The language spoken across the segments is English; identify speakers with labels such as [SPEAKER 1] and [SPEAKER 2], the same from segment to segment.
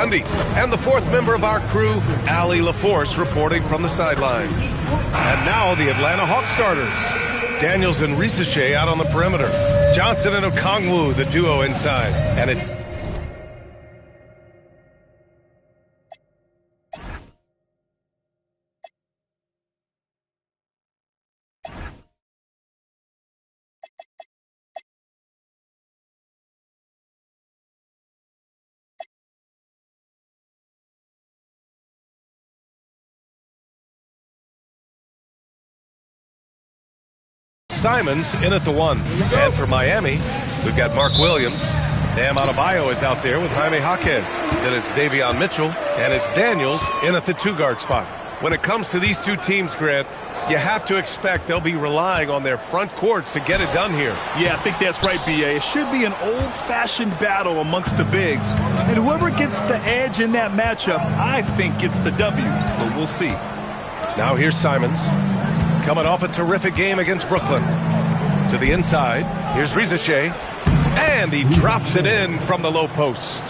[SPEAKER 1] Gundy. And the fourth member of our crew, Allie LaForce, reporting from the sidelines. And now the Atlanta Hawks starters. Daniels and Risache out on the perimeter. Johnson and Okongwu, the duo inside. And it... Simons in at the 1. And for Miami, we've got Mark Williams. Bam Adebayo is out there with Jaime Jaquez. Then it's Davion Mitchell, and it's Daniels in at the 2-guard spot. When it comes to these two teams, Grant, you have to expect they'll be relying on their front courts to get it done here.
[SPEAKER 2] Yeah, I think that's right, B.A. It should be an old-fashioned battle amongst the bigs. And whoever gets the edge in that matchup, I think gets the W. But we'll see.
[SPEAKER 1] Now here's Simons. Coming off a terrific game against Brooklyn. To the inside, here's Risache. And he drops it in from the low post.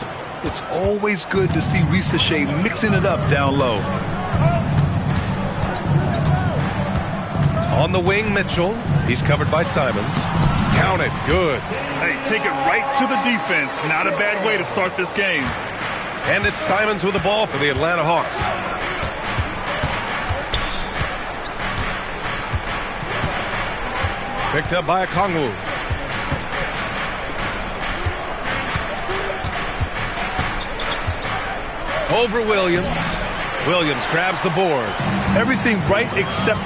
[SPEAKER 2] It's always good to see Risache mixing it up down low.
[SPEAKER 1] On the wing, Mitchell. He's covered by Simons. Count it. Good.
[SPEAKER 2] Hey, take it right to the defense. Not a bad way to start this game.
[SPEAKER 1] And it's Simons with the ball for the Atlanta Hawks. Picked up by Okongwu. Over Williams. Williams grabs the board.
[SPEAKER 2] Everything right except...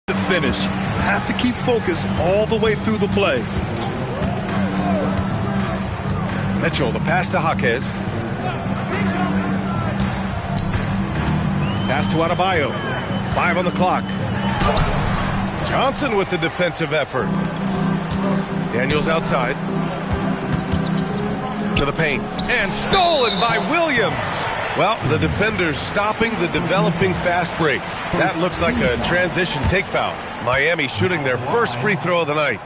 [SPEAKER 2] the finish. Have to keep focus all the way through the play.
[SPEAKER 1] Mitchell, the pass to Jaquez. Pass to Adebayo. 5 on the clock. Johnson with the defensive effort. Daniels outside. To the paint. And stolen by Williams. Well, the defender's stopping the developing fast break. That looks like a transition take foul. Miami shooting their first free throw of the night.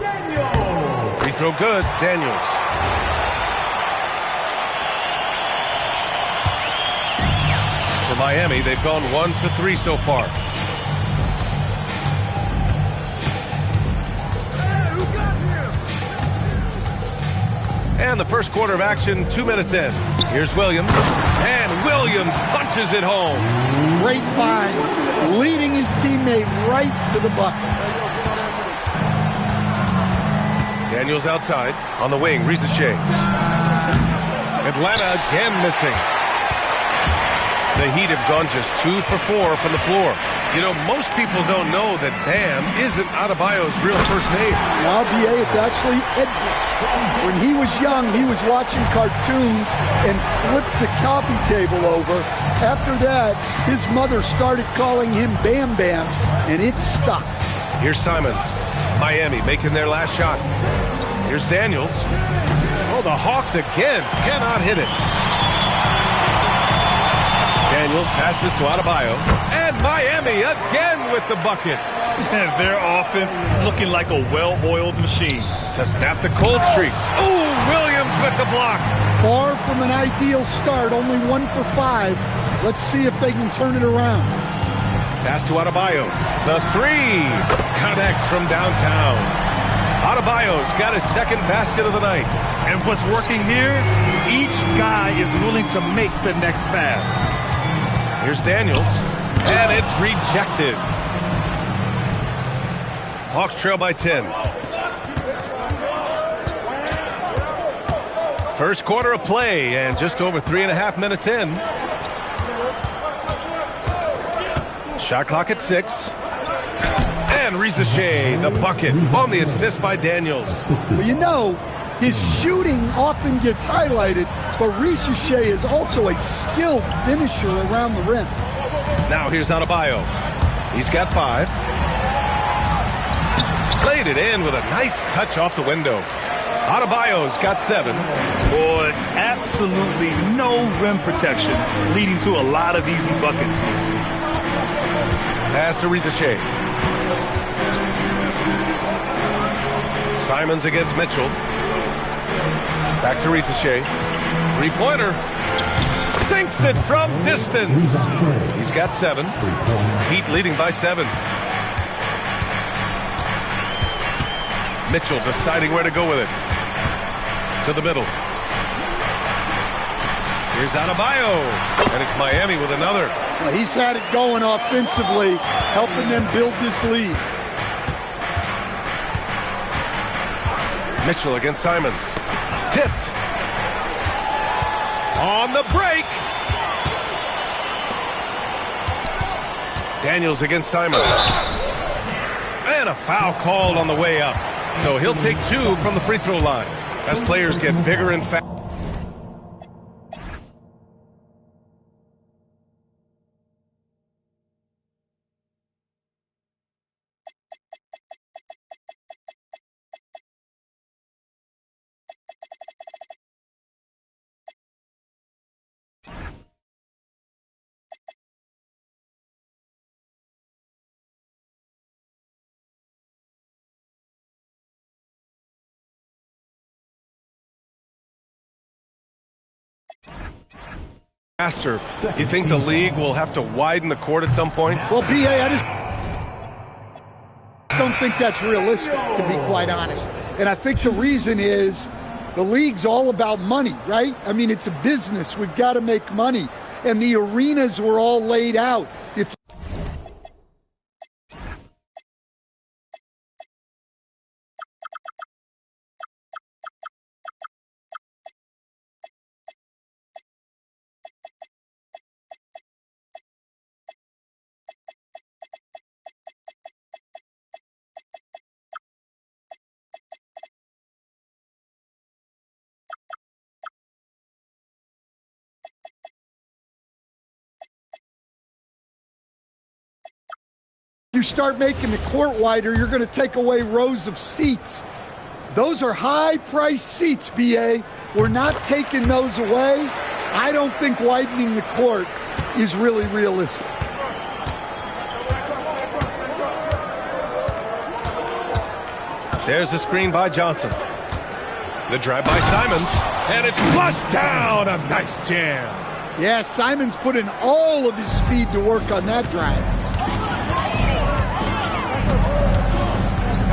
[SPEAKER 1] Free throw good. Daniels. For Miami, they've gone 1 for 3 so far. And the first quarter of action, 2 minutes in. Here's Williams. And Williams punches it home.
[SPEAKER 3] Great find, leading his teammate right to the bucket.
[SPEAKER 1] Daniels outside. On the wing, Risache. Atlanta again missing. The Heat have gone just 2 for 4 from the floor. You know, most people don't know that Bam isn't Adebayo's real first name.
[SPEAKER 3] Now, B.A., it's actually Edris. When he was young, he was watching cartoons and flipped the coffee table over. After that, his mother started calling him Bam Bam, and it stuck.
[SPEAKER 1] Here's Simons. Miami making their last shot. Here's Daniels. Oh, the Hawks again cannot hit it. Daniels passes to Adebayo. And Miami again with the bucket.
[SPEAKER 2] And their offense looking like a well-oiled machine.
[SPEAKER 1] To snap the cold streak. Oh, Williams with the block.
[SPEAKER 3] Far from an ideal start, only 1 for 5. Let's see if they can turn it around.
[SPEAKER 1] Pass to Adebayo. The 3 connects from downtown. Adebayo's got his second basket of the night.
[SPEAKER 2] And what's working here, each guy is willing to make the next pass.
[SPEAKER 1] Here's Daniels, and it's rejected. Hawks trail by 10. First quarter of play, and just over 3.5 minutes in. Shot clock at 6. And Risache, the bucket, on the assist by Daniels.
[SPEAKER 3] Well, you know, his shooting often gets highlighted, but Risache is also a skilled finisher around the rim.
[SPEAKER 1] Now here's Adebayo. He's got 5. Played it in with a nice touch off the window. Adebayo's got 7.
[SPEAKER 2] Boy, absolutely no rim protection, leading to a lot of easy buckets.
[SPEAKER 1] Pass to Rizachet. Simons against Mitchell. Back to Rizachet. Three-pointer. Sinks it from distance. He's got 7. Heat leading by 7. Mitchell deciding where to go with it. To the middle. Here's Adebayo. And it's Miami with another.
[SPEAKER 3] Well, he's had it going offensively, helping them build this lead.
[SPEAKER 1] Mitchell against Simons. Tipped. On the break. Daniels against Simons. And a foul called on the way up. So he'll take 2 from the free throw line. As players get bigger and faster. You think the league will have to widen the court at some point?
[SPEAKER 3] Well, B.A., I just don't think that's realistic, to be quite honest. And I think the reason is the league's all about money, right? I mean, it's a business. We've got to make money. And the arenas were all laid out. If you start making the court wider, you're going to take away rows of seats. Those are high-priced seats, B.A. We're not taking those away. I don't think widening the court is really realistic.
[SPEAKER 1] There's a screen by Johnson. The drive by Simons. And it's flushed down. A nice jam.
[SPEAKER 3] Yeah, Simons put in all of his speed to work on that drive.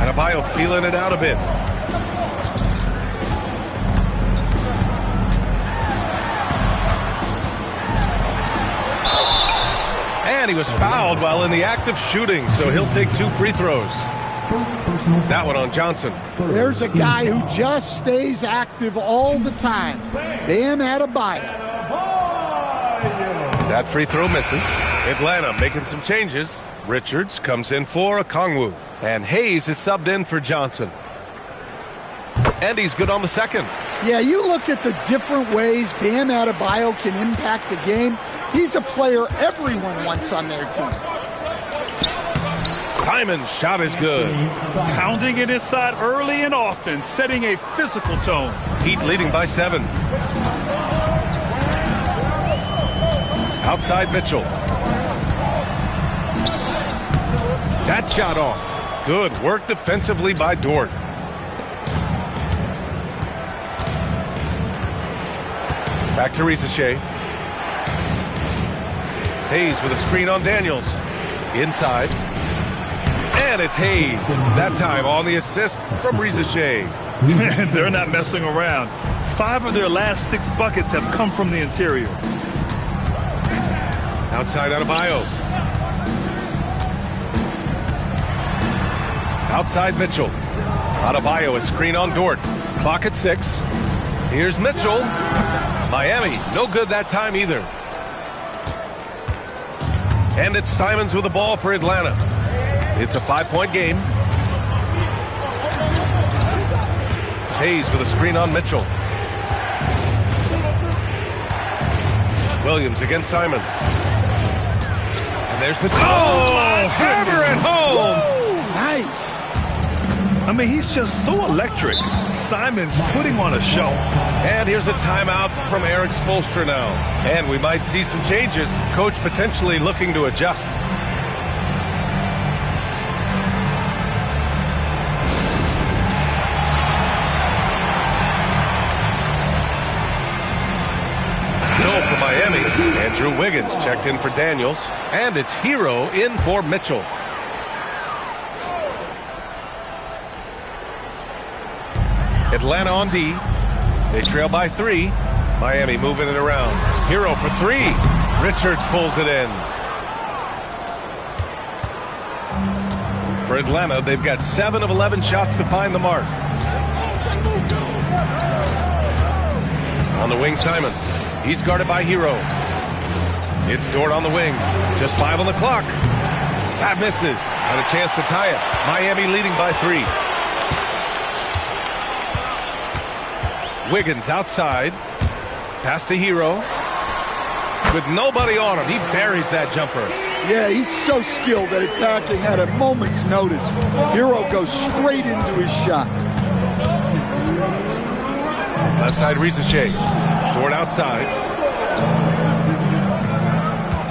[SPEAKER 1] Adebayo feeling it out a bit. And he was fouled while in the act of shooting, so he'll take 2 free throws. That one on Johnson.
[SPEAKER 3] There's a guy who just stays active all the time. Bam Adebayo.
[SPEAKER 1] That free throw misses. Atlanta making some changes. Richards comes in for Okongwu. And Hayes is subbed in for Johnson. And he's good on the second.
[SPEAKER 3] Yeah, you look at the different ways Bam Adebayo can impact the game. He's a player everyone wants on their team.
[SPEAKER 1] Simon's shot is good.
[SPEAKER 2] Pounding it inside early and often, setting a physical tone.
[SPEAKER 1] Heat leading by 7. Outside Mitchell. That shot off. Good work defensively by Dort. Back to Rizachet. Hayes with a screen on Daniels. Inside. And it's Hayes. That time on the assist from Rizachet.
[SPEAKER 2] They're not messing around. 5 of their last 6 buckets have come from the interior.
[SPEAKER 1] Outside Adebayo. Outside Mitchell. Adebayo, a screen on Dort. Clock at 6. Here's Mitchell. Miami, no good that time either. And it's Simons with the ball for Atlanta. It's a 5-point game. Hayes with a screen on Mitchell. Williams against Simons. And there's the... Oh, hammer at home!
[SPEAKER 3] Nice.
[SPEAKER 2] I mean, he's just so electric. Simons putting on a show.
[SPEAKER 1] And here's a timeout from Eric Spoelstra now. And we might see some changes. Coach potentially looking to adjust. Drew Wiggins checked in for Daniels. And it's Hero in for Mitchell. Atlanta on D. They trail by 3. Miami moving it around. Hero for 3. Richards pulls it in. For Atlanta, they've got 7 of 11 shots to find the mark. On the wing, Simons. He's guarded by Hero. It's Dort on the wing. Just 5 on the clock. That misses. And a chance to tie it. Miami leading by 3. Wiggins outside. Pass to Hero. With nobody on him, he buries that jumper.
[SPEAKER 3] Yeah, he's so skilled at attacking at a moment's notice. Hero goes straight into his shot.
[SPEAKER 1] Left side, Risache. Dort outside.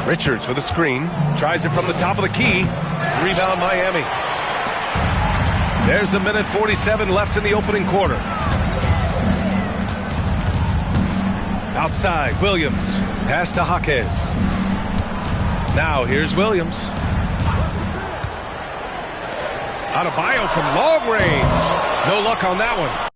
[SPEAKER 1] Richards with a screen. Tries it from the top of the key. Rebound, Miami. There's a minute 47 left in the opening quarter. Outside, Williams. Pass to Jaquez. Now here's Williams. Adebayo from long range. No luck on that one.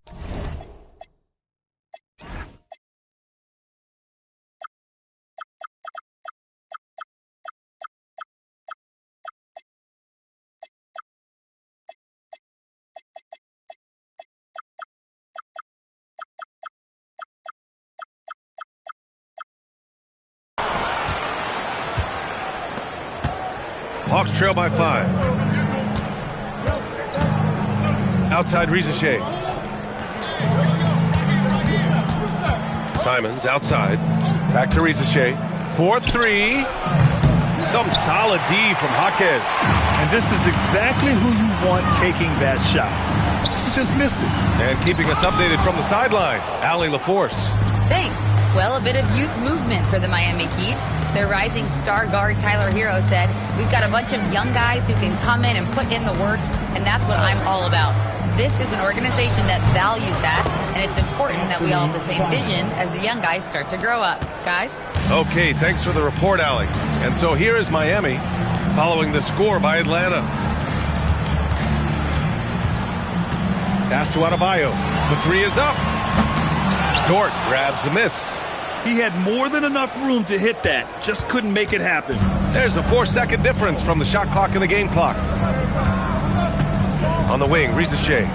[SPEAKER 1] Hawks trail by 5. Outside, Risache. Simons outside. Back to Risache. 4-3. Some solid D from Jaquez.
[SPEAKER 2] And this is exactly who you want taking that shot. He just missed it.
[SPEAKER 1] And keeping us updated from the sideline, Allie LaForce.
[SPEAKER 4] Thanks. Well, a bit of youth movement for the Miami Heat. Their rising star guard, Tyler Hero, said, "We've got a bunch of young guys who can come in and put in the work, and that's what I'm all about." This is an organization that values that, and it's important that we all have the same vision as the young guys start to grow up. Guys?
[SPEAKER 1] Okay, thanks for the report, Allie. And so here is Miami, following the score by Atlanta. Pass to Adebayo. The 3 is up. Dort grabs the miss.
[SPEAKER 2] He had more than enough room to hit that. Just couldn't make it happen.
[SPEAKER 1] There's a 4-second difference from the shot clock and the game clock. On the wing, Risache.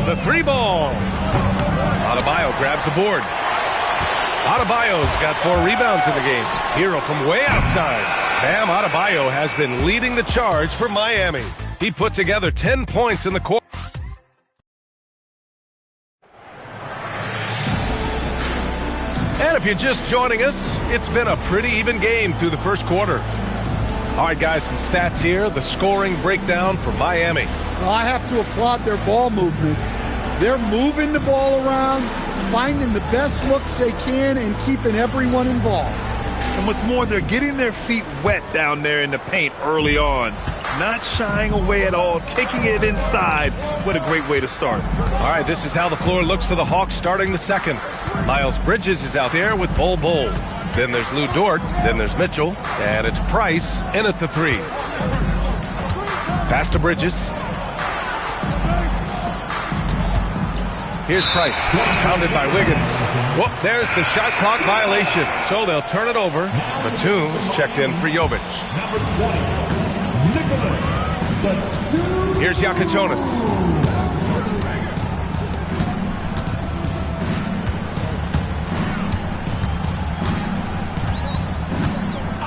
[SPEAKER 1] The 3 ball. Adebayo grabs the board. Adebayo's got 4 rebounds in the game. Hero from way outside. Bam Adebayo has been leading the charge for Miami. He put together 10 points in the quarter. And if you're just joining us, it's been a pretty even game through the first quarter. All right, guys, some stats here. The scoring breakdown for Miami.
[SPEAKER 3] Well, I have to applaud their ball movement. They're moving the ball around, finding the best looks they can, and keeping everyone involved.
[SPEAKER 2] And what's more, they're getting their feet wet down there in the paint early on. Not shying away at all, taking it inside. What a great way to start.
[SPEAKER 1] All right, this is how the floor looks for the Hawks starting the second. Miles Bridges is out there with Bol Bol. Then there's Lou Dort. Then there's Mitchell. And it's Price in at the 3. Pass to Bridges. Here's Price, pounded by Wiggins. Whoop, there's the shot clock violation. So they'll turn it over. Batum's checked in for Jovic. Here's Yakachonis.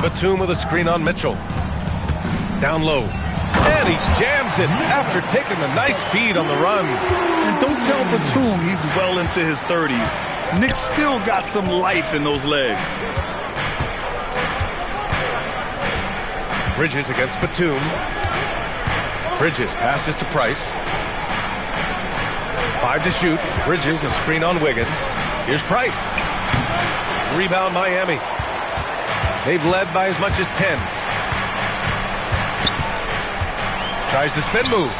[SPEAKER 1] Batum with a screen on Mitchell. Down low. And he jams it after taking a nice feed on the run.
[SPEAKER 2] And don't tell Batum he's well into his 30s. Nick still got some life in those legs.
[SPEAKER 1] Bridges against Batum. Bridges passes to Price. 5 to shoot. Bridges a screen on Wiggins. Here's Price. Rebound Miami. They've led by as much as 10. Tries the spin move.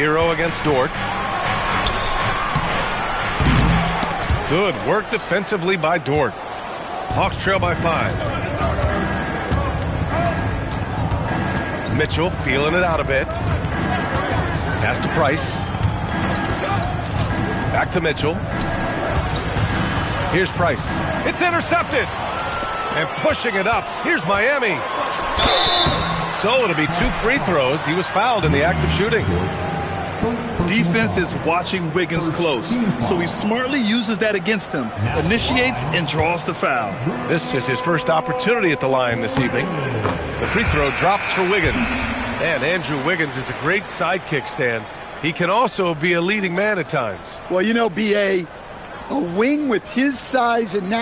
[SPEAKER 1] Hero against Dort. Good work defensively by Dort. Hawks trail by 5. Mitchell feeling it out a bit. Pass to Price. Back to Mitchell. Here's Price. It's intercepted. And pushing it up. Here's Miami. So it'll be 2 free throws. He was fouled in the act of shooting.
[SPEAKER 2] Defense is watching Wiggins close, so he smartly uses that against him, initiates and draws the foul.
[SPEAKER 1] This is his first opportunity at the line this evening. The free throw drops for Wiggins. And Andrew Wiggins is a great sidekick, Stan. He can also be a leading man at times.
[SPEAKER 3] Well, you know, B.A., a wing with his size and that.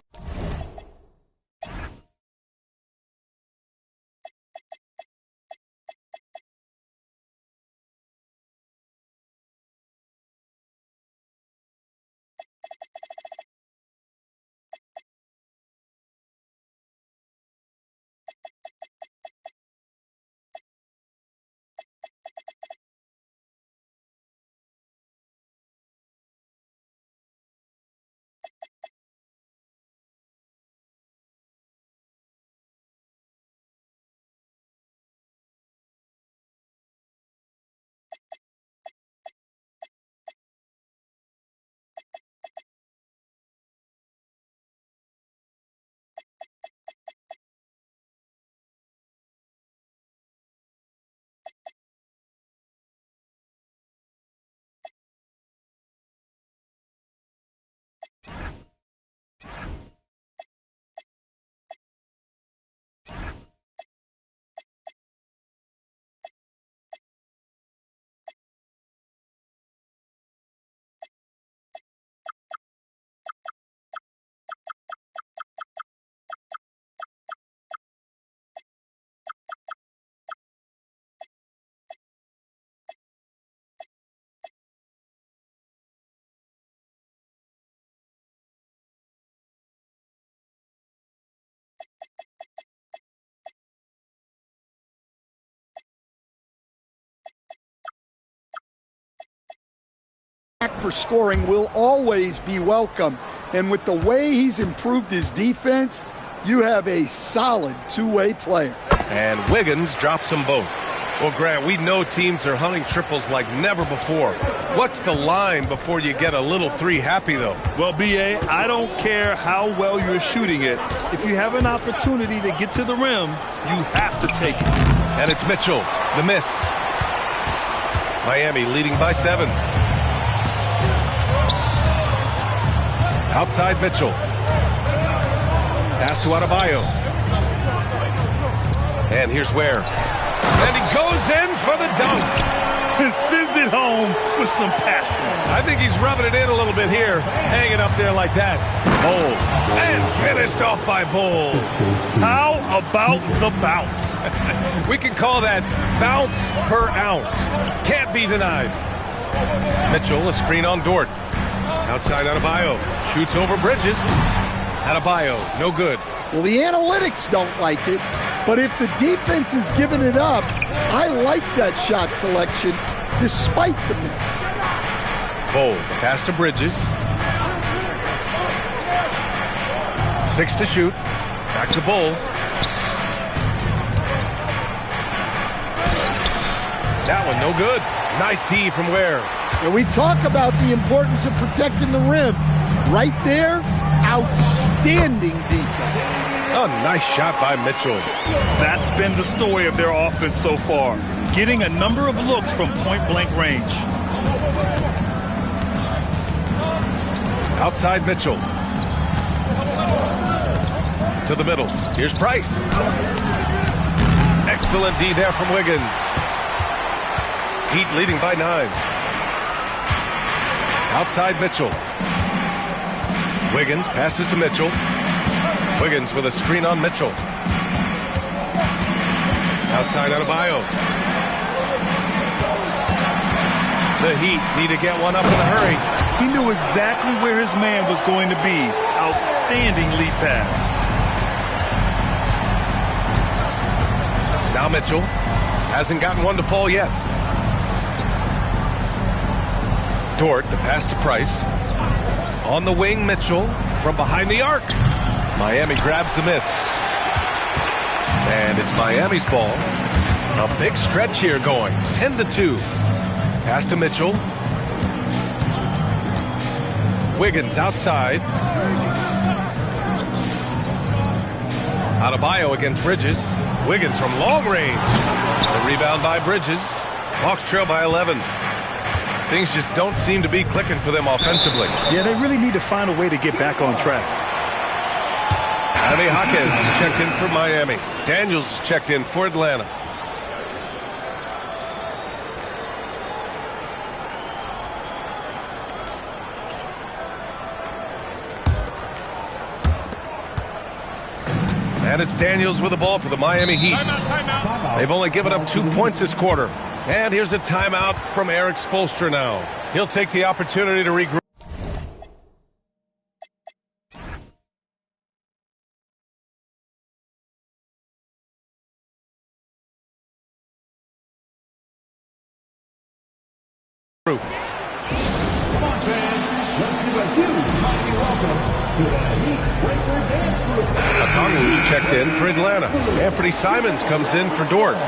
[SPEAKER 3] For scoring will always be welcome. And with the way he's improved his defense, you have a solid two-way player.
[SPEAKER 1] And Wiggins drops them both. Well, Grant, we know teams are hunting triples like never before. What's the line before you get a little 3 happy, though?
[SPEAKER 2] Well, B.A., I don't care how well you're shooting it. If you have an opportunity to get to the rim, you have to take it.
[SPEAKER 1] And it's Mitchell, the miss. Miami leading by 7. Outside Mitchell. Pass to Adebayo. And here's Ware. And he goes in for the dunk.
[SPEAKER 2] And sends it home with some passion.
[SPEAKER 1] I think he's rubbing it in a little bit here. Hanging up there like that. Bold. And finished off by Bold.
[SPEAKER 2] How about the bounce?
[SPEAKER 1] We can call that bounce per ounce. Can't be denied. Mitchell, a screen on Dort. Outside Adebayo. Shoots over Bridges. Adebayo, no good.
[SPEAKER 3] Well, the analytics don't like it, but if the defense is giving it up, I like that shot selection despite the miss.
[SPEAKER 1] Bold. Pass to Bridges. 6 to shoot. Back to Bull. That one, no good. Nice D from Ware.
[SPEAKER 3] And we talk about the importance of protecting the rim. Right there, outstanding defense.
[SPEAKER 1] A nice shot by Mitchell.
[SPEAKER 2] That's been the story of their offense so far. Getting a number of looks from point-blank range.
[SPEAKER 1] Outside Mitchell. To the middle. Here's Price. Excellent D there from Wiggins. Heat leading by 9. Outside Mitchell. Wiggins passes to Mitchell. Wiggins with a screen on Mitchell. Outside Adebayo. The Heat need to get one up in a hurry.
[SPEAKER 2] He knew exactly where his man was going to be. Outstanding lead pass.
[SPEAKER 1] Now Mitchell hasn't gotten one to fall yet. Dort, the pass to Price. On the wing, Mitchell from behind the arc. Miami grabs the miss. And it's Miami's ball. A big stretch here going. 10-2. Pass to Mitchell. Wiggins outside. Adebayo against Bridges. Wiggins from long range. The rebound by Bridges. Hawks trail by 11. Things just don't seem to be clicking for them offensively.
[SPEAKER 2] Yeah, they really need to find a way to get back on track.
[SPEAKER 1] Jaime Jaquez is checked in for Miami. Daniels is checked in for Atlanta. And it's Daniels with the ball for the Miami Heat. They've only given up 2 points this quarter. And here's a timeout from Eric Spoelstra now. He'll take the opportunity to regroup. Okongwu's checked in for Atlanta. Anthony Simons comes in for Dort.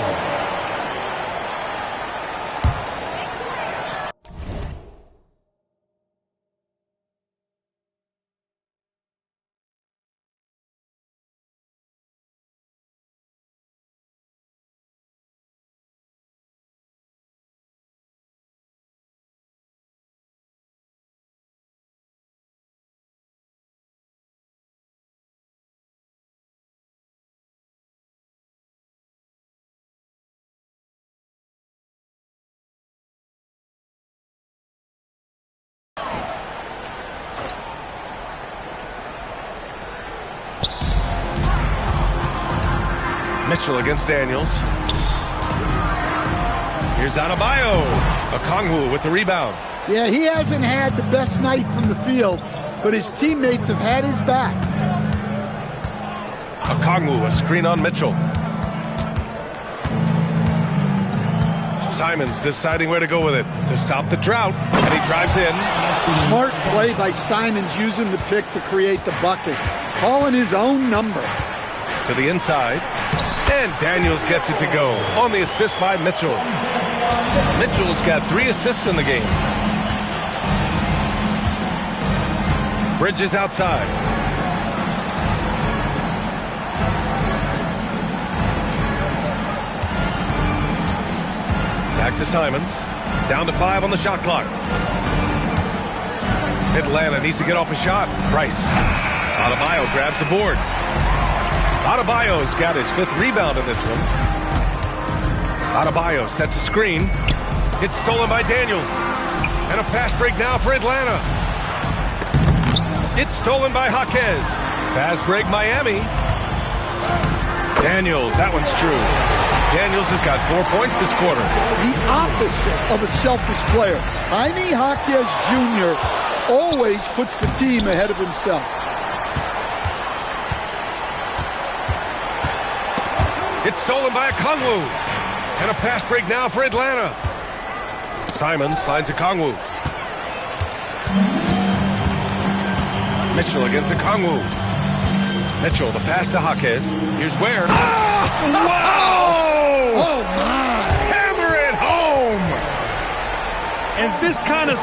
[SPEAKER 1] Mitchell against Daniels. Here's Adebayo. Okongwu with the rebound.
[SPEAKER 3] Yeah, he hasn't had the best night from the field, but his teammates have had his back.
[SPEAKER 1] Okongwu, a screen on Mitchell. Simons deciding where to go with it to stop the drought, and he drives in.
[SPEAKER 3] Smart play by Simons using the pick to create the bucket, calling his own number.
[SPEAKER 1] To the inside, and Daniels gets it to go on the assist by Mitchell. Mitchell's got 3 assists in the game. Bridges outside. Back to Simons. Down to 5 on the shot clock. Atlanta needs to get off a shot. Price. Adebayo grabs the board. Adebayo's got his 5th rebound in this one. Adebayo sets a screen. It's stolen by Daniels. And a fast break now for Atlanta. It's stolen by Jaquez. Fast break Miami. Daniels, that one's true. Daniels has got 4 points this quarter.
[SPEAKER 3] The opposite of a selfish player. Jaime Jaquez Jr. always puts the team ahead of himself.
[SPEAKER 1] It's stolen by Okongwu. And a fast break now for Atlanta. Simons finds Okongwu. Mitchell against Okongwu. Mitchell, the pass to Jaquez. Here's where. Oh! Wow!
[SPEAKER 3] Oh, my.
[SPEAKER 1] Hammer it home!
[SPEAKER 2] And this kind of...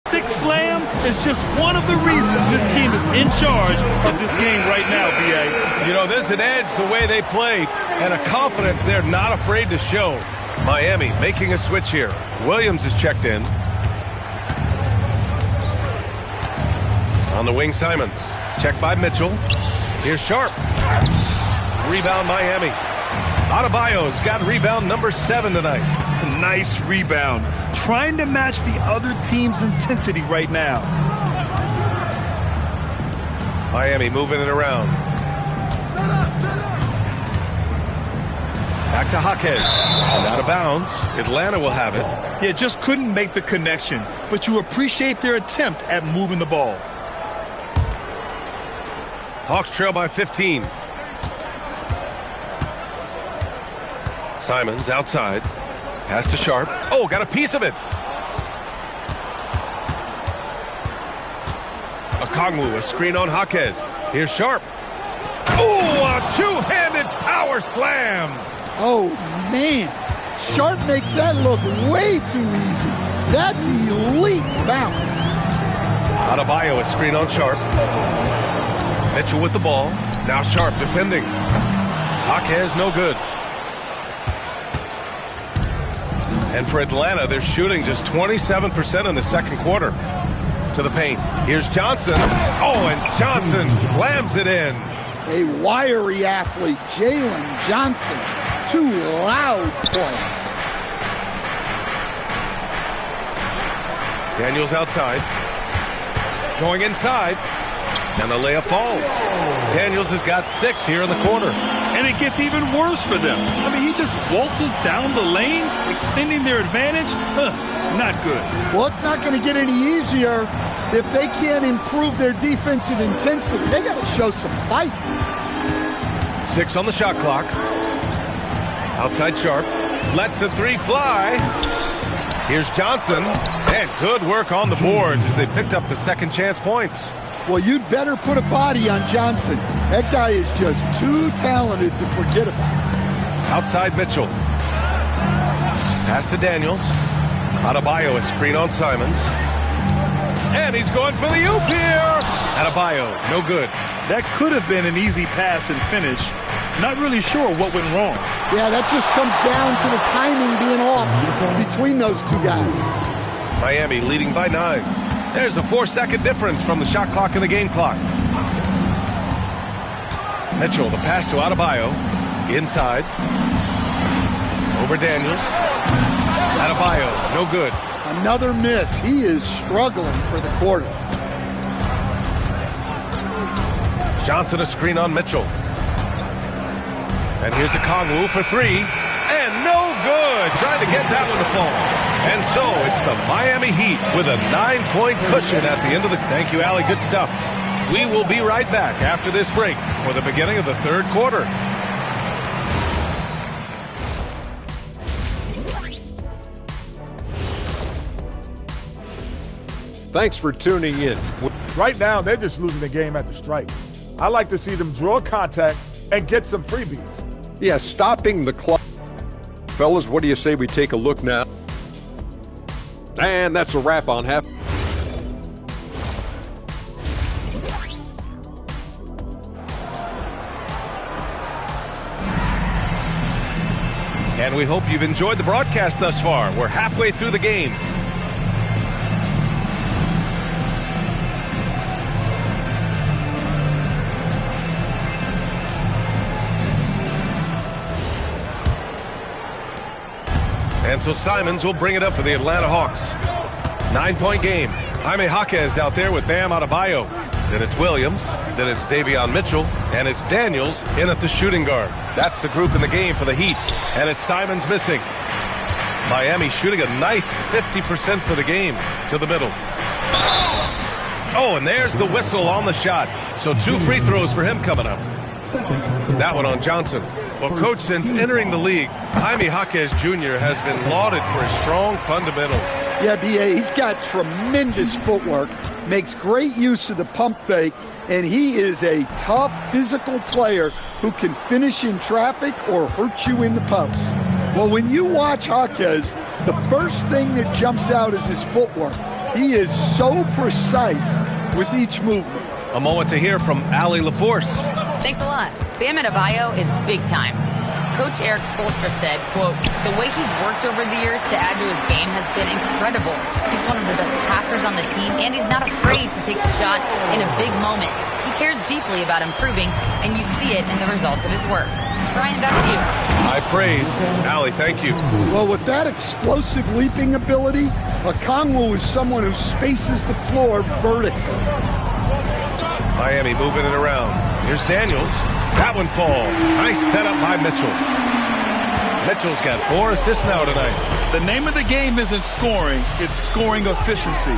[SPEAKER 2] Sixth slam is just one of the reasons this team is in charge of this game right now, B.A.
[SPEAKER 1] You know, there's an edge the way they played and a confidence they're not afraid to show. Miami making a switch here. Williams is checked in. On the wing, Simons. Checked by Mitchell. Here's Sharp. Rebound, Miami. Adebayo's got rebound number 7 tonight.
[SPEAKER 2] Nice rebound. Trying to match the other team's intensity right now.
[SPEAKER 1] Miami moving it around. Back to Jaquez. Out of bounds. Atlanta will have it.
[SPEAKER 2] Yeah, just couldn't make the connection, but you appreciate their attempt at moving the ball.
[SPEAKER 1] Hawks trail by 15. Simons outside. Pass to Sharp. Oh, got a piece of it. Okongwu, a screen on Jaquez. Here's Sharp. Oh, a two-handed power slam.
[SPEAKER 3] Oh, man. Sharp makes that look way too easy. That's elite bounce.
[SPEAKER 1] Adebayo, a screen on Sharp. Mitchell with the ball. Now Sharp defending. Jaquez no good. And for Atlanta, they're shooting just 27% in the second quarter. To the paint. Here's Johnson. Oh, and Johnson slams it in.
[SPEAKER 3] A wiry athlete, Jalen Johnson. 2 loud points.
[SPEAKER 1] Daniels outside. Going inside. And the layup falls. Daniels has got 6 here in the corner.
[SPEAKER 2] And it gets even worse for them. I mean, he just waltzes down the lane, extending their advantage. Not good.
[SPEAKER 3] Well, it's not going to get any easier if they can't improve their defensive intensity. They got to show some fight.
[SPEAKER 1] 6 on the shot clock. Outside Sharp. Lets the 3 fly. Here's Johnson. And good work on the boards as they picked up the second chance points.
[SPEAKER 3] Well, you'd better put a body on Johnson. That guy is just too talented to forget about.
[SPEAKER 1] Outside Mitchell. Pass to Daniels. Adebayo, a screen on Simons. And he's going for the oop here. Adebayo, no good.
[SPEAKER 2] That could have been an easy pass and finish. Not really sure what went wrong.
[SPEAKER 3] Yeah, that just comes down to the timing being off between those two guys.
[SPEAKER 1] Miami leading by 9. There's a 4-second difference from the shot clock and the game clock. Mitchell, the pass to Adebayo. Inside. Over Daniels. Adebayo, no good.
[SPEAKER 3] Another miss. He is struggling for the quarter.
[SPEAKER 1] Johnson, a screen on Mitchell. And here's Okongwu for 3. And no good. Trying to get that one to fall. And so it's the Miami Heat with a 9-point cushion at the end of the... Thank you, Allie. Good stuff. We will be right back after this break for the beginning of the third quarter.
[SPEAKER 5] Thanks for tuning in.
[SPEAKER 6] Right now, they're just losing the game at the strike. I like to see them draw contact and get some freebies.
[SPEAKER 5] Yeah, stopping the clock. Fellas, what do you say we take a look now? And that's a wrap on half.
[SPEAKER 1] And we hope you've enjoyed the broadcast thus far. We're halfway through the game. And so Simons will bring it up for the Atlanta Hawks. 9-point game. Jaime Jaquez out there with Bam Adebayo. Then it's Williams. Then it's Davion Mitchell. And it's Daniels in at the shooting guard. That's the group in the game for the Heat. And it's Simons missing. Miami shooting a nice 50% for the game to the middle. Oh, and there's the whistle on the shot. So 2 free throws for him coming up. That one on Johnson. Well, Coach, since entering the league, Jaime Jaquez Jr. has been lauded for his strong fundamentals.
[SPEAKER 3] Yeah, B.A., he's got tremendous footwork, makes great use of the pump fake, and he is a tough physical player who can finish in traffic or hurt you in the post. Well, when you watch Jaquez, the first thing that jumps out is his footwork. He is so precise with each movement.
[SPEAKER 1] A moment to hear from Allie LaForce.
[SPEAKER 4] Thanks a lot. Bam Adebayo is big time. Coach Eric Spoelstra said, quote, "The way he's worked over the years to add to his game has been incredible. He's one of the best passers on the team, and he's not afraid to take the shot in a big moment. He cares deeply about improving, and you see it in the results of his work." Brian, back to you.
[SPEAKER 1] High praise. Allie, thank you.
[SPEAKER 3] Well, with that explosive leaping ability, Okongwu is someone who spaces the floor vertically.
[SPEAKER 1] Miami moving it around. Here's Daniels. That one falls. Nice setup by Mitchell. Mitchell's got 4 assists now tonight.
[SPEAKER 2] The name of the game isn't scoring, it's scoring efficiency.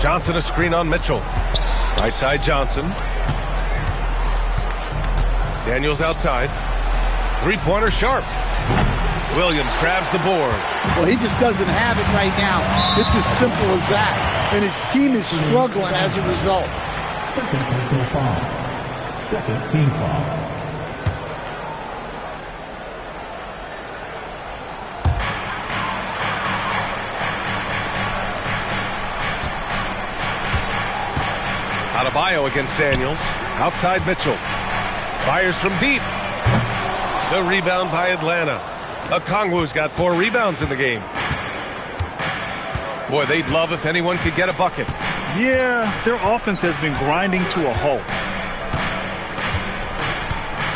[SPEAKER 1] Johnson a screen on Mitchell. Right side Johnson. Daniels outside. Three-pointer Sharp. Williams grabs the board.
[SPEAKER 3] Well, he just doesn't have it right now. It's as simple as that. And his team is struggling as a result.
[SPEAKER 7] Second personal foul. Second team foul.
[SPEAKER 1] Adebayo against Daniels. Outside Mitchell. Fires from deep. The rebound by Atlanta. Okongwu's got 4 rebounds in the game. Boy, they'd love if anyone could get a bucket.
[SPEAKER 2] Yeah, their offense has been grinding to a halt.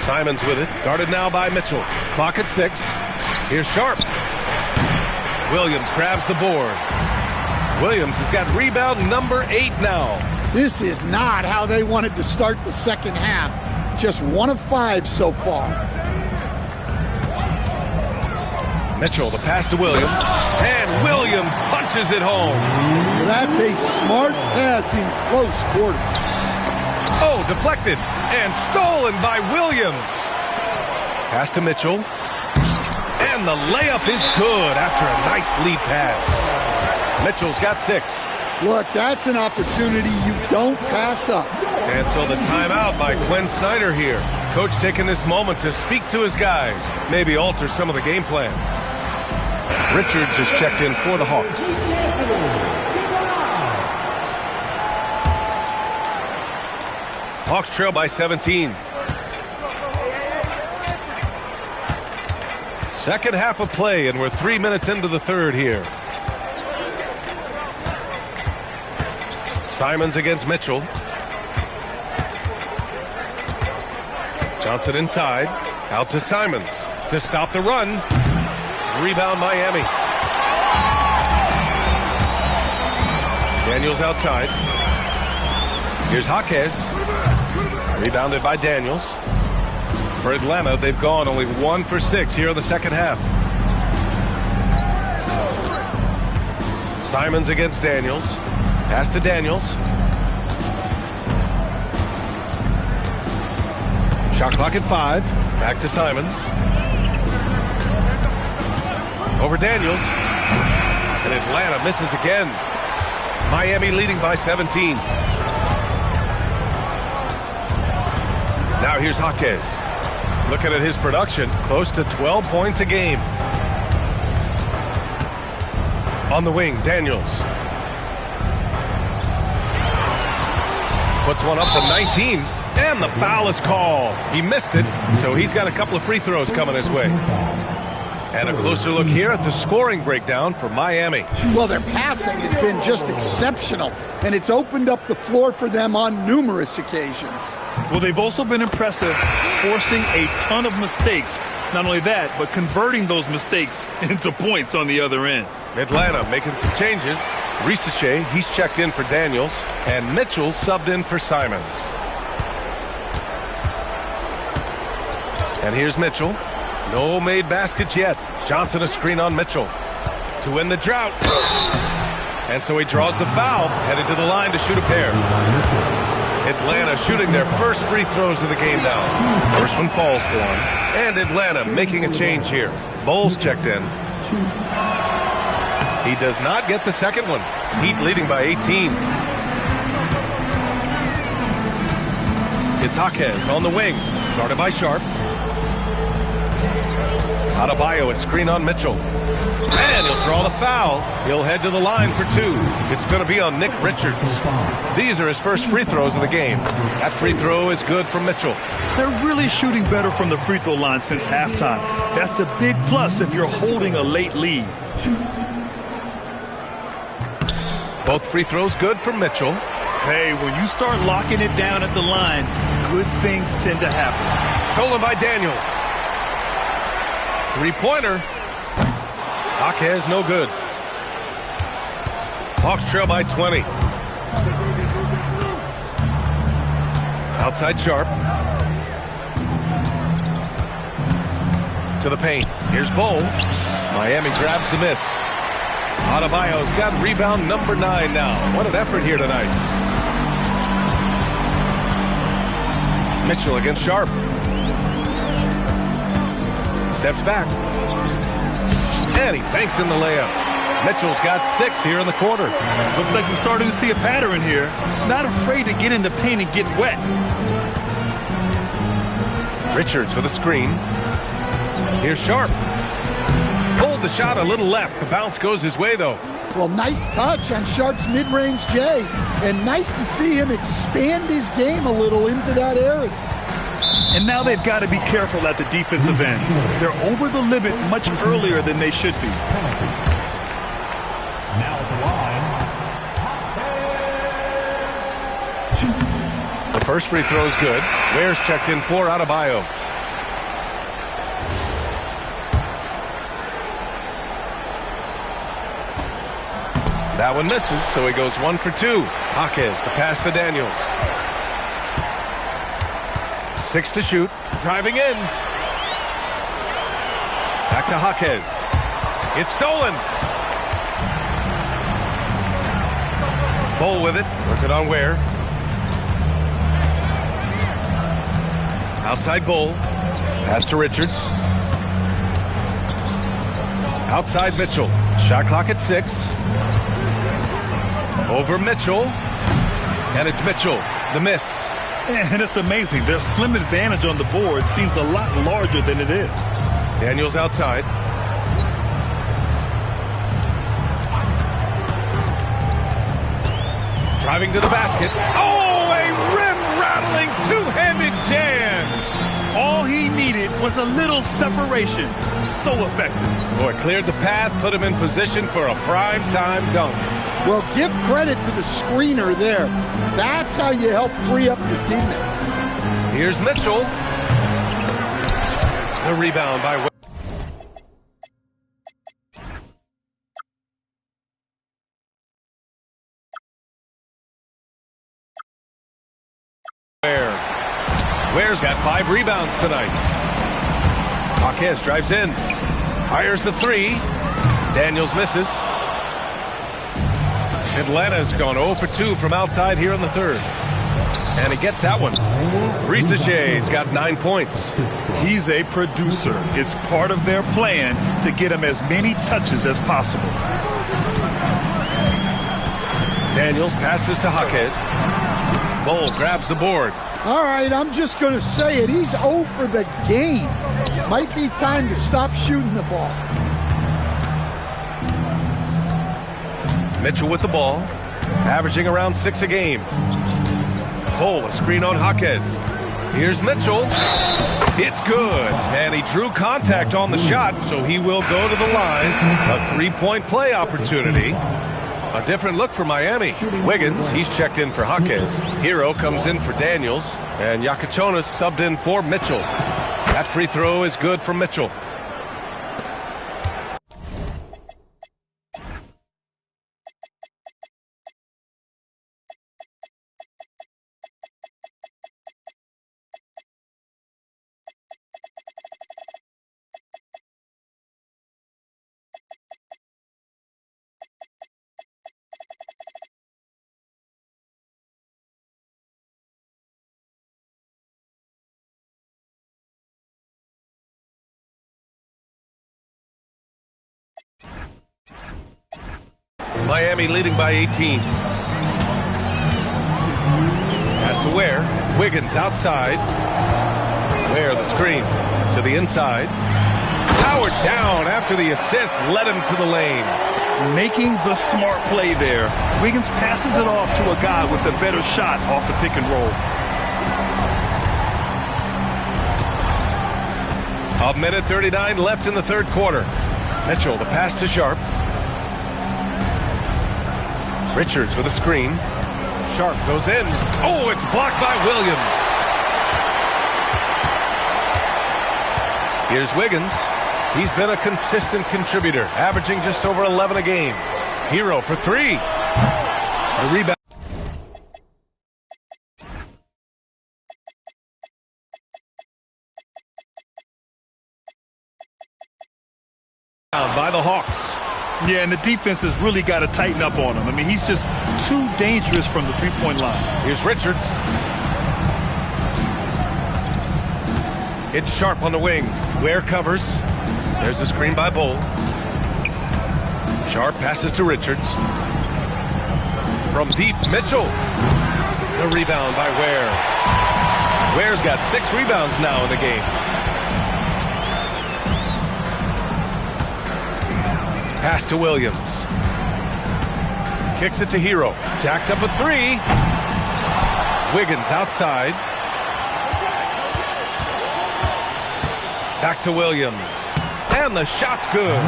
[SPEAKER 1] Simons with it. Guarded now by Mitchell. Clock at 6. Here's Sharp. Williams grabs the board. Williams has got rebound number 8 now.
[SPEAKER 3] This is not how they wanted to start the second half. Just 1 of 5 so far.
[SPEAKER 1] Mitchell, the pass to Williams. And Williams punches it home.
[SPEAKER 3] That's a smart pass in close quarters.
[SPEAKER 1] Oh, deflected and stolen by Williams. Pass to Mitchell. And the layup is good after a nice lead pass. Mitchell's got 6.
[SPEAKER 3] Look, that's an opportunity you don't pass up.
[SPEAKER 1] And so the timeout by Quinn Snyder here. Coach taking this moment to speak to his guys, maybe alter some of the game plan. Richards is checked in for the Hawks. Hawks trail by 17. Second half of play, and we're 3 minutes into the third here. Simons against Mitchell. Johnson inside. Out to Simons to stop the run. Rebound Miami. Daniels outside. Here's Jaquez. Rebounded by Daniels. For Atlanta, they've gone only 1 for 6 here in the second half. Simons against Daniels. Pass to Daniels. Shot clock at 5. Back to Simons. Over Daniels. And Atlanta misses again. Miami leading by 17. Now here's Jaquez. Looking at his production, close to 12 points a game. On the wing, Daniels. Puts one up to 19. And the foul is called. He missed it, so he's got a couple of free throws coming his way. And a closer look here at the scoring breakdown for Miami.
[SPEAKER 3] Well, their passing has been just exceptional, and it's opened up the floor for them on numerous occasions.
[SPEAKER 2] Well, they've also been impressive, forcing a ton of mistakes. Not only that, but converting those mistakes into points on the other end.
[SPEAKER 1] Atlanta making some changes. Risache, he's checked in for Daniels, and Mitchell subbed in for Simons. And here's Mitchell. No made baskets yet. Johnson a screen on Mitchell to win the drought. And so he draws the foul, headed to the line to shoot a pair. Atlanta shooting their first free throws of the game now. First one falls for him. And Atlanta making a change here. Bowles checked in. He does not get the second one. Heat leading by 18. It's Jaquez on the wing, guarded by Sharp. Adebayo, a screen on Mitchell. And he'll draw the foul. He'll head to the line for 2. It's going to be on Nick Richards. These are his first free throws of the game. That free throw is good from Mitchell.
[SPEAKER 2] They're really shooting better from the free throw line since halftime. That's a big plus if you're holding a late lead.
[SPEAKER 1] Both free throws good from Mitchell.
[SPEAKER 2] Hey, when you start locking it down at the line, good things tend to happen.
[SPEAKER 1] Stolen by Daniels. Three-pointer. Jaquez no good. Hawks trail by 20. Outside Sharp. To the paint. Here's Bol. Miami grabs the miss. Adebayo's got rebound number 9 now. What an effort here tonight. Mitchell against Sharp. Steps back. And he banks in the layup. Mitchell's got 6 here in the quarter.
[SPEAKER 2] Looks like we're starting to see a pattern here. Not afraid to get in the paint and get wet.
[SPEAKER 1] Richards with a screen. Here's Sharp. Pulled the shot a little left. The bounce goes his way, though.
[SPEAKER 3] Well, nice touch on Sharp's mid-range J. And nice to see him expand his game a little into that area.
[SPEAKER 2] And now they've got to be careful at the defensive end. They're over the limit much earlier than they should be.
[SPEAKER 7] Now at the line.
[SPEAKER 1] The first free throw is good. Ware's checked in for Adebayo. That one misses, so he goes 1 for 2. Jaquez, the pass to Daniels. 6 to shoot. Driving in. Back to Jaquez. It's stolen. Bol with it. Working on Ware. Outside Bol. Pass to Richards. Outside Mitchell. Shot clock at 6. Over Mitchell. And it's Mitchell. The miss.
[SPEAKER 2] And it's amazing. Their slim advantage on the board seems a lot larger than it is.
[SPEAKER 1] Daniels outside. Driving to the basket. Oh, a rim-rattling two-handed jam.
[SPEAKER 2] All he needed was a little separation. So effective.
[SPEAKER 1] Boy, cleared the path, put him in position for a prime-time dunk.
[SPEAKER 3] Well, give credit to the screener there. That's how you help free up your teammates.
[SPEAKER 1] Here's Mitchell. The rebound by Ware. Ware's got 5 rebounds tonight. Jaquez drives in. Fires the 3. Daniels misses. Atlanta's gone 0 for 2 from outside here in the third. And he gets that one. Risager's got 9 points.
[SPEAKER 2] He's a producer. It's part of their plan to get him as many touches as possible.
[SPEAKER 1] Daniels passes to Jaquez. Bol grabs the board.
[SPEAKER 3] All right, I'm just going to say it. He's 0 for the game. Might be time to stop shooting the ball.
[SPEAKER 1] Mitchell with the ball, averaging around 6 a game. Bol, a screen on Jaquez. Here's Mitchell. It's good. And he drew contact on the shot, so he will go to the line. A 3-point play opportunity. A different look for Miami. Wiggins, he's checked in for Jaquez. Hero comes in for Daniels. And Yakachonis subbed in for Mitchell. That free throw is good for Mitchell. Miami leading by 18. Pass to Ware. Wiggins outside. Ware the screen to the inside. Powered down after the assist led him to the lane.
[SPEAKER 2] Making the smart play there. Wiggins passes it off to a guy with a better shot off the pick and roll.
[SPEAKER 1] A minute 39 left in the third quarter. Mitchell, the pass to Sharp. Richards with a screen. Sharp goes in. Oh, it's blocked by Williams. Here's Wiggins. He's been a consistent contributor, averaging just over 11 a game. Hero for three. The rebound. By the Hawks.
[SPEAKER 2] Yeah, and the defense has really got to tighten up on him. I mean, he's just too dangerous from the three-point line.
[SPEAKER 1] Here's Richards. It's Sharp on the wing. Ware covers. There's a screen by Bull. Sharp passes to Richards. From deep, Mitchell. The rebound by Ware. Ware's got 6 rebounds now in the game. Pass to Williams. Kicks it to Hero. Jacks up a 3. Wiggins outside. Back to Williams. And the shot's good.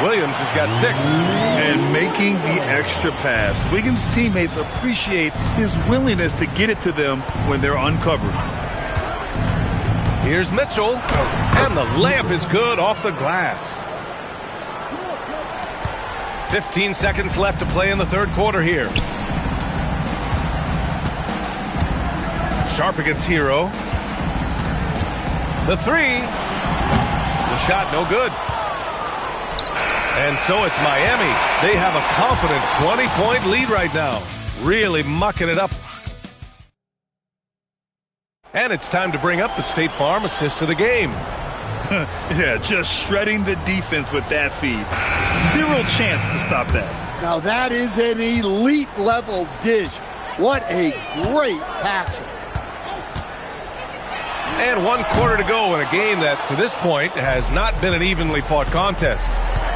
[SPEAKER 1] Williams has got 6.
[SPEAKER 2] And making the extra pass. Wiggins' teammates appreciate his willingness to get it to them when they're uncovered.
[SPEAKER 1] Here's Mitchell. And the layup is good off the glass. 15 seconds left to play in the third quarter here. Sharp against Hero. The 3. The shot no good. And so it's Miami. They have a confident 20-point lead right now. Really mucking it up. And it's time to bring up the State Farm assist to the game.
[SPEAKER 2] Yeah, just shredding the defense with that feed. 0 chance to stop that.
[SPEAKER 3] Now that is an elite level dish. What a great passer.
[SPEAKER 1] And 1 quarter to go in a game that to this point has not been an evenly fought contest.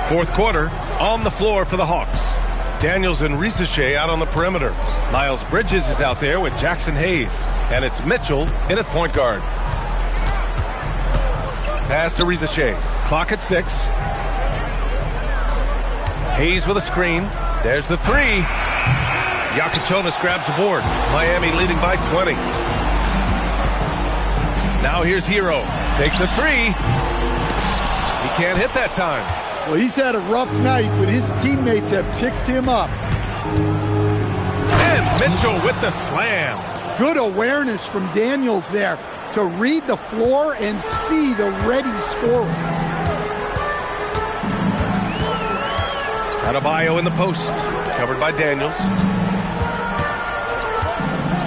[SPEAKER 1] Fourth quarter on the floor for the Hawks. Daniels and Risache out on the perimeter. Miles Bridges is out there with Jackson Hayes. And it's Mitchell in at point guard. Pass to Risache. Clock at 6. Hayes with a screen. There's the 3. Yakichonis grabs the board. Miami leading by 20. Now here's Hero. Takes a 3. He can't hit that time.
[SPEAKER 3] Well, he's had a rough night, but his teammates have picked him up.
[SPEAKER 1] And Mitchell with the slam.
[SPEAKER 3] Good awareness from Daniels there to read the floor and see the ready scorer.
[SPEAKER 1] Adebayo in the post. Covered by Daniels.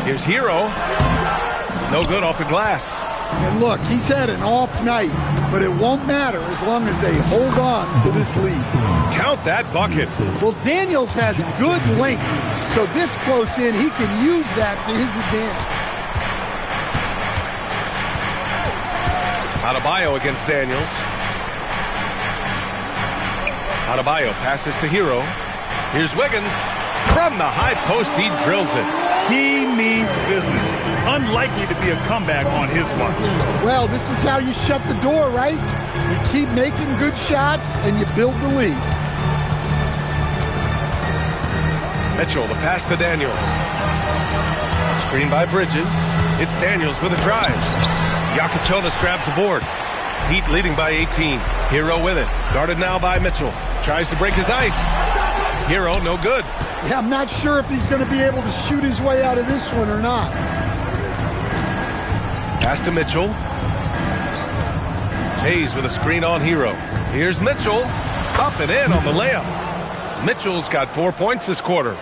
[SPEAKER 1] Here's Hero. No good off the glass.
[SPEAKER 3] And look, he's had an off night, but it won't matter as long as they hold on to this lead.
[SPEAKER 1] Count that bucket.
[SPEAKER 3] Well, Daniels has good length, so this close in, he can use that to his advantage.
[SPEAKER 1] Adebayo against Daniels. Adebayo passes to Hero. Here's Wiggins. From the high post, he drills it.
[SPEAKER 2] He means business. Unlikely to be a comeback on his watch.
[SPEAKER 3] Well, this is how you shut the door, right? You keep making good shots and you build the lead.
[SPEAKER 1] Mitchell, the pass to Daniels. Screen by Bridges. It's Daniels with a drive. Yakichonis grabs the board. Heat leading by 18. Hero with it. Guarded now by Mitchell. Tries to break his ice. Hero, no good.
[SPEAKER 3] Yeah, I'm not sure if he's going to be able to shoot his way out of this one or not.
[SPEAKER 1] Pass to Mitchell. Hayes with a screen on Hero. Here's Mitchell. Up and in on the layup. Mitchell's got 4 points this quarter.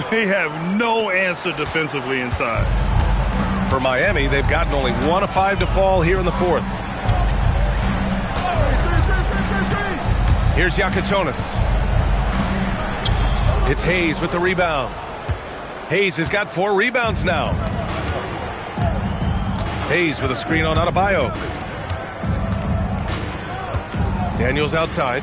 [SPEAKER 2] They have no answer defensively inside.
[SPEAKER 1] For Miami, they've gotten only 1 of 5 to fall here in the fourth. Here's Yakichonis. It's Hayes with the rebound. Hayes has got 4 rebounds now. Hayes with a screen on Adebayo. Daniels outside.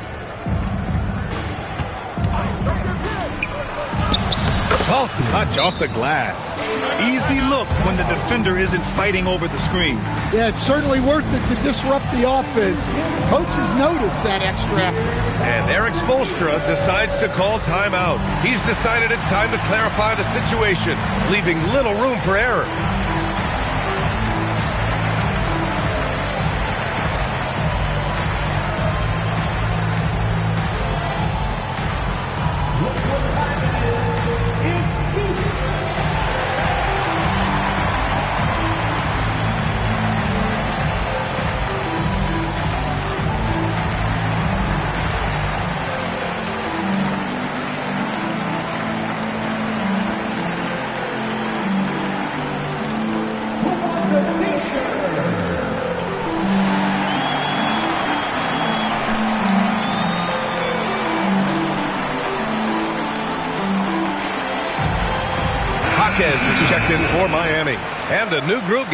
[SPEAKER 1] Soft touch off the glass.
[SPEAKER 2] Easy look when the defender isn't fighting over the screen.
[SPEAKER 3] Yeah, it's certainly worth it to disrupt the offense. Coaches notice that extra effort.
[SPEAKER 1] And Eric Spoelstra decides to call timeout. He's decided it's time to clarify the situation, leaving little room for error. Is checked in for Miami. And a new group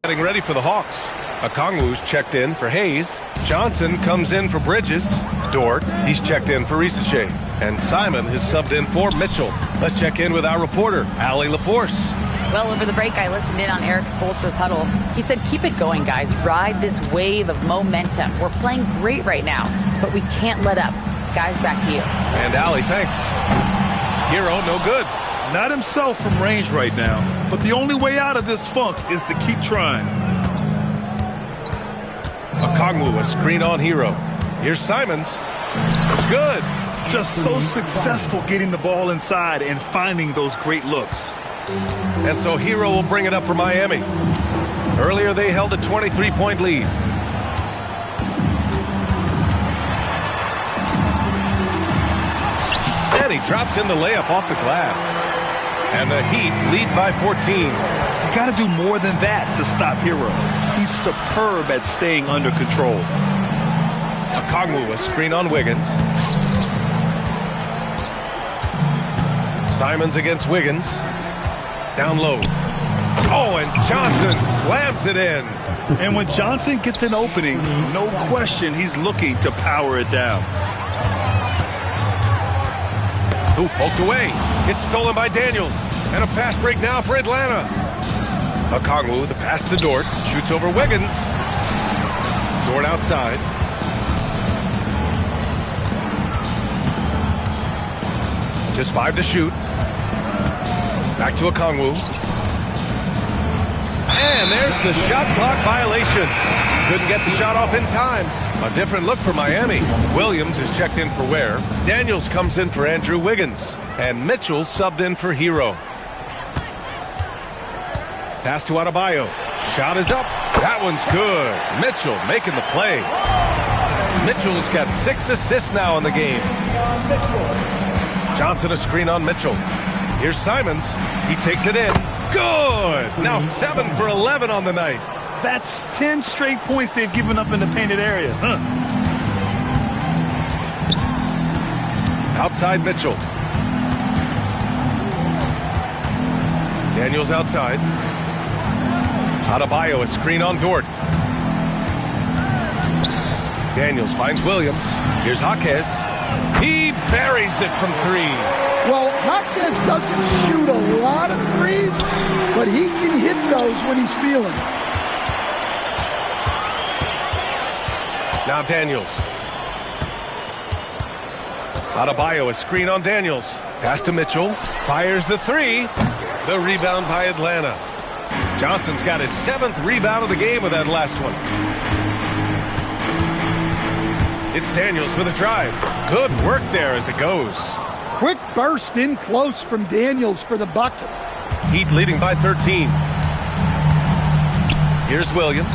[SPEAKER 1] getting ready for the Hawks. Okongwu's checked in for Hayes. Johnson comes in for Bridges. Dort, he's checked in for Risacher. And Simon has subbed in for Mitchell. Let's check in with our reporter, Allie LaForce.
[SPEAKER 4] Well, over the break, I listened in on Eric Spoelstra's huddle. He said, keep it going, guys. Ride this wave of momentum. We're playing great right now, but we can't let up. Guys, back to you.
[SPEAKER 1] And Allie, thanks. Hero, no good.
[SPEAKER 2] Not himself from range right now, but the only way out of this funk is to keep trying.
[SPEAKER 1] Okongwu, a screen on Hero. Here's Simons. It's good.
[SPEAKER 2] Just so successful getting the ball inside and finding those great looks.
[SPEAKER 1] And so Hero will bring it up for Miami. Earlier, they held a 23-point lead. And he drops in the layup off the glass. And the Heat lead by 14.
[SPEAKER 2] You got to do more than that to stop Hero. He's superb at staying under control.
[SPEAKER 1] Okongwu, a screen on Wiggins. Simons against Wiggins. Down low. Oh, and Johnson slams it in.
[SPEAKER 2] And when Johnson gets an opening, no question he's looking to power it down.
[SPEAKER 1] Ooh, poked away. It's stolen by Daniels. And a fast break now for Atlanta. Okongwu, the pass to Dort. Shoots over Wiggins. Dort outside. Just 5 to shoot. Back to Okongwu. And there's the shot clock violation. Couldn't get the shot off in time. A different look for Miami. Williams is checked in for Ware. Daniels comes in for Andrew Wiggins. And Mitchell subbed in for Hero. Pass to Adebayo. Shot is up. That one's good. Mitchell making the play. Mitchell's got 6 assists now in the game. Johnson a screen on Mitchell. Here's Simons. He takes it in. Good. Now 7 for 11 on the night.
[SPEAKER 2] That's 10 straight points they've given up in the painted area.
[SPEAKER 1] Outside Mitchell. Daniels outside. Adebayo, a screen on Dort. Daniels finds Williams. Here's Jaquez. He buries it from 3.
[SPEAKER 3] Well, Jaquez doesn't shoot a lot of threes, but he can hit those when he's feeling it.
[SPEAKER 1] Now Daniels. Adebayo, a screen on Daniels. Pass to Mitchell. Fires the 3. The rebound by Atlanta. Johnson's got his 7th rebound of the game with that last one. It's Daniels with a drive. Good work there as it goes.
[SPEAKER 3] Quick burst in close from Daniels for the bucket.
[SPEAKER 1] Heat leading by 13. Here's Williams.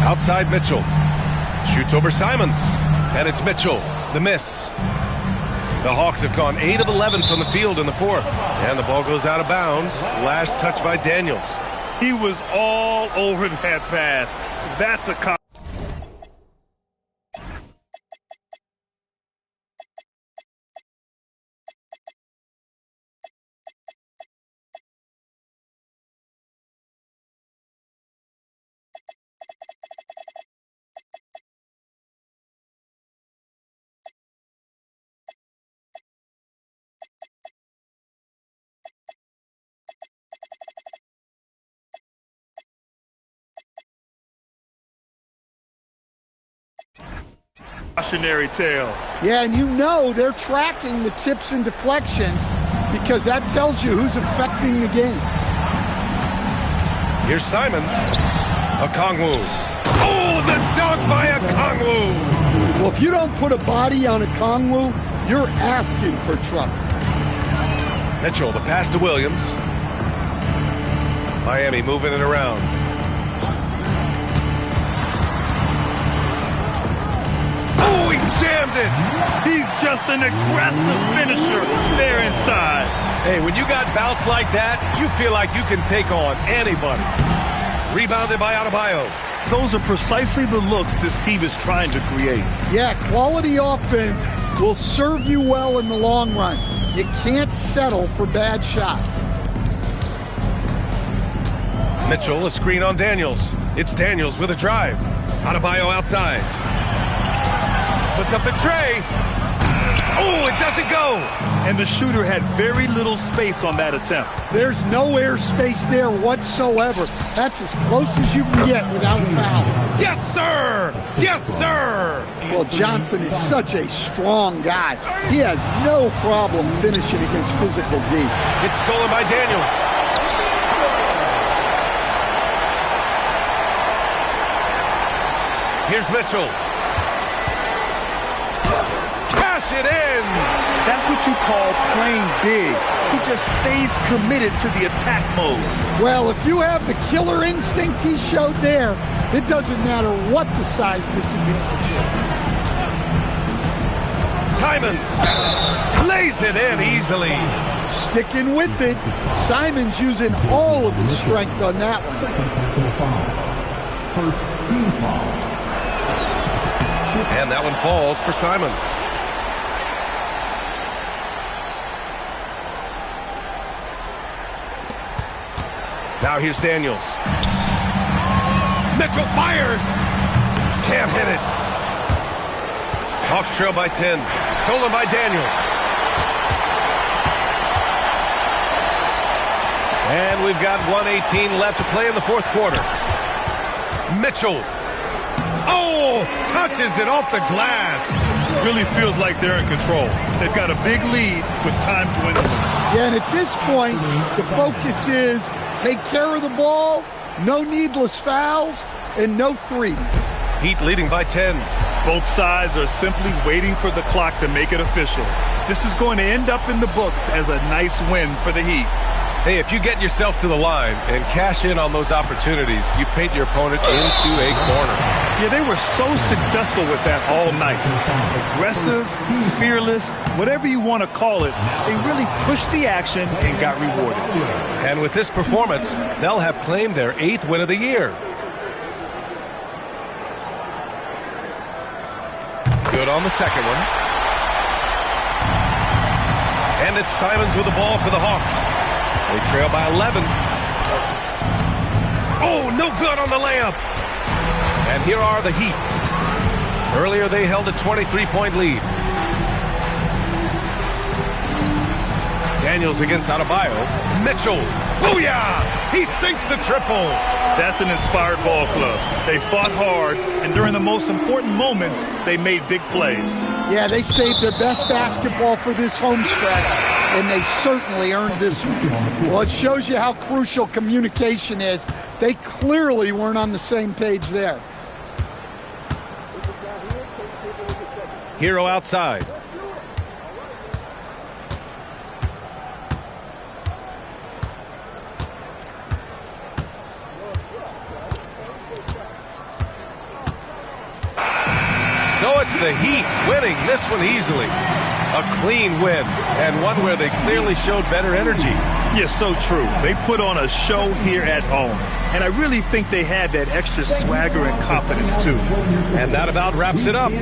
[SPEAKER 1] Outside Mitchell. Shoots over Simons. And it's Mitchell. The miss. The Hawks have gone 8 of 11 from the field in the 4th. And the ball goes out of bounds. Last touch by Daniels.
[SPEAKER 2] He was all over that pass. That's a Cautionary tale.
[SPEAKER 3] Yeah, and you know they're tracking the tips and deflections because that tells you who's affecting the game.
[SPEAKER 1] Here's Simons. Okongwu. Oh, the dunk by Okongwu.
[SPEAKER 3] Well, if you don't put a body on Okongwu, you're asking for trouble.
[SPEAKER 1] Mitchell, the pass to Williams. Miami moving it around. Oh, he jammed it.
[SPEAKER 2] He's just an aggressive finisher there inside.
[SPEAKER 1] Hey, when you got bouts like that, you feel like you can take on anybody. Rebounded by Adebayo.
[SPEAKER 2] Those are precisely the looks this team is trying to create.
[SPEAKER 3] Yeah, quality offense will serve you well in the long run. You can't settle for bad shots.
[SPEAKER 1] Mitchell, a screen on Daniels. It's Daniels with a drive. Adebayo outside. Puts up the tray. Oh, it doesn't go.
[SPEAKER 2] And the shooter had very little space on that attempt.
[SPEAKER 3] There's no air space there whatsoever. That's as close as you can get without foul.
[SPEAKER 1] Yes, sir! Yes, sir!
[SPEAKER 3] Well, Johnson is such a strong guy. He has no problem finishing against physical D.
[SPEAKER 1] It's stolen by Daniels. Here's Mitchell. Cash it in!
[SPEAKER 2] That's what you call playing big. He just stays committed to the attack mode.
[SPEAKER 3] Well, if you have the killer instinct he showed there, it doesn't matter what the size disadvantage is.
[SPEAKER 1] Simons lays it in easily.
[SPEAKER 3] Sticking with it. Simons using all of his strength on that one.
[SPEAKER 7] First team foul.
[SPEAKER 1] And that one falls for Simons. Now here's Daniels. Mitchell fires. Can't hit it. Hawks trail by 10. Stolen by Daniels. And we've got 1:18 left to play in the fourth quarter. Mitchell. Oh, touches it off the glass.
[SPEAKER 2] Really feels like they're in control. They've got a big lead with time dwindling.
[SPEAKER 3] Yeah, and at this point, the focus is take care of the ball, no needless fouls, and no threes.
[SPEAKER 1] Heat leading by 10.
[SPEAKER 2] Both sides are simply waiting for the clock to make it official. This is going to end up in the books as a nice win for the Heat.
[SPEAKER 1] Hey, if you get yourself to the line and cash in on those opportunities, you paint your opponent into a corner.
[SPEAKER 2] Yeah, they were so successful with that all night. Aggressive, fearless, whatever you want to call it, they really pushed the action and got rewarded.
[SPEAKER 1] And with this performance, they'll have claimed their 8th win of the year. Good on the second one. And it's Simons with the ball for the Hawks. They trail by 11. Oh, no good on the layup. And here are the Heat. Earlier they held a 23-point lead. Daniels against Adebayo. Mitchell. Booyah! He sinks the triple.
[SPEAKER 2] That's an inspired ball club. They fought hard, and during the most important moments, they made big plays.
[SPEAKER 3] Yeah, they saved their best basketball for this home stretch, and they certainly earned this one. Well, it shows you how crucial communication is. They clearly weren't on the same page there.
[SPEAKER 1] Hero outside. So it's the Heat winning this one easily. A clean win, and one where they clearly showed better energy.
[SPEAKER 2] Yes, so true. They put on a show here at home, and I really think they had that extra swagger and confidence, too.
[SPEAKER 1] And that about wraps it up.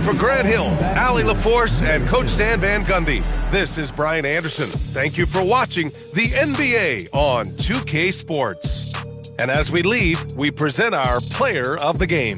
[SPEAKER 1] For Grant Hill, Allie LaForce, and Coach Stan Van Gundy, this is Brian Anderson. Thank you for watching the NBA on 2K Sports. And as we leave, we present our player of the game.